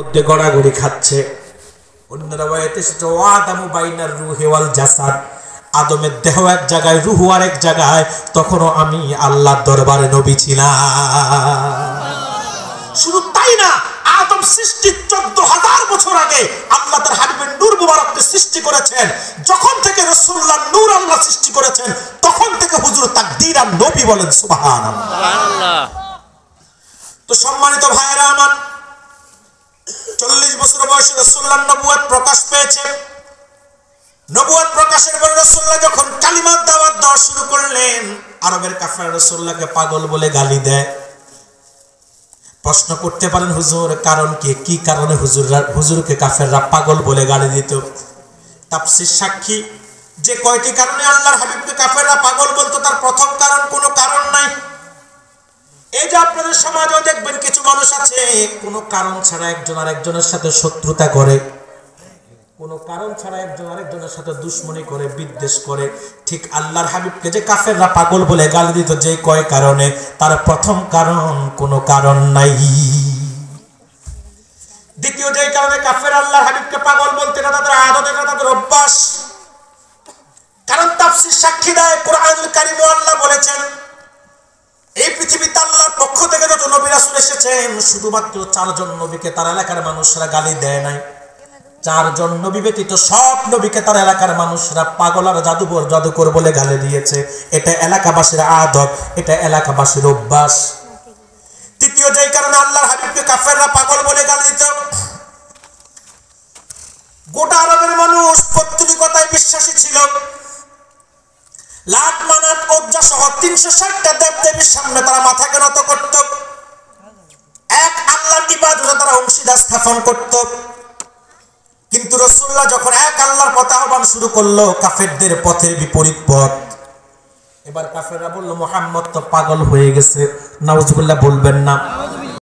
মধ্যে গড়াগড়ি খাচ্ছে। অন্য রাওয়ায়াতে এসেছে ওয়াদামু বাইনার রূহি ওয়াল জাসাদ, আদমের দেহ এক জায়গায়, রূহ আরেক জায়গায়। তখনও আমি আল্লাহর দরবারে নবী ছিলাম। শুধু তাই না, আদম সৃষ্টির 14,000 বছর আগে আল্লাহ তার হাবিবের নূর মুবারককে সৃষ্টি করেছেন। যখন থেকে রাসূলুল্লাহর নূর আল্লাহ সৃষ্টি করেছেন, তখন থেকে হুজুর তাকদীর আর নবী বলেন সুবহানাল্লাহ। সুবহানাল্লাহ। তো সম্মানিত ভাইয়েরা আমার, 40 বছর বয়সে রাসূলুল্লাহর নবুয়ত প্রকাশ পেয়েছে। নবুয়ত প্রকাশের পর রাসূলুল্লাহ যখন কালিমার দাওয়াত দেওয়া শুরু করলেন, আরবের কাফেররা রাসূলুল্লাহকে পাগল বলে গালি দেয়। প্রশ্ন করতে পারেন হুজুর, কারণ কি কারণে হুজুরকে কাফেররা পাগল বলে গালি দিত? তাফসীর সাক্ষী যে কয়টি কারণে আল্লাহর হাবিবকে কাফেররা পাগল বলতো, তার প্রথম কারণ কোনো কারণ নাই। এই যে আপনাদের সমাজেও দেখবেন কিছু মানুষ আছে কোনো কারণ ছাড়া একজন আরেকজনের সাথে শত্রুতা করে, কোনো কারণ ছাড়া একজন আরেকজনের সাথে দুশ্মনী করে, বিদ্বেষ করে। ঠিক আল্লাহর হাবিবকে যে কাফেররা পাগল বলে গালি দিত যে কয় কারণে, তার প্রথম কারণ কোনো কারণ নাই। দ্বিতীয় যে কারণে কাফের আল্লাহর হাবিবকে পাগল বলতে, না তাদের আদত, এটা তাদের অভ্যাস। কারণ তাফসীর সাক্ষী দেয়, কোরআনুল কারীমে আল্লাহ বলেছেন এই পৃথিবীতে আল্লাহর পক্ষ থেকে যত নবী রাসূল এসেছেন, শুধুমাত্র 4 জন নবীকে তার এলাকার মানুষরা গালি দেয় নাই। 4 জন নবী ব্যতীত সব নবীকে তার এলাকার মানুষরা পাগল আর জাদুকর বলে গালি দিয়েছে। এটা এলাকাবাসীর আদত, এটা এলাকাবাসীর অভ্যাস। তৃতীয় যে কারণে আল্লাহর হাবিবকে কাফেররা পাগল বলে গালি দিত, গোটা আরবের মানুষ পৌত্তলিকতায় বিশ্বাসী ছিল। লাত, মানাত, উজ্জা সহ 360টা দেবদেবীর সামনে তারা মাথাকে নত করত। এক আল্লাহর ইবাদতে তারা অংশীদার স্থাপন করত। কিন্তু রাসূলুল্লাহ যখন এক আল্লাহর পথে আহ্বান শুরু করলো, কাফেরদের পথের বিপরীত পথ। এবার কাফেররা বলল মুহাম্মদ তো পাগল হয়ে গেছে। নাউজুবিল্লাহ বলবেন না?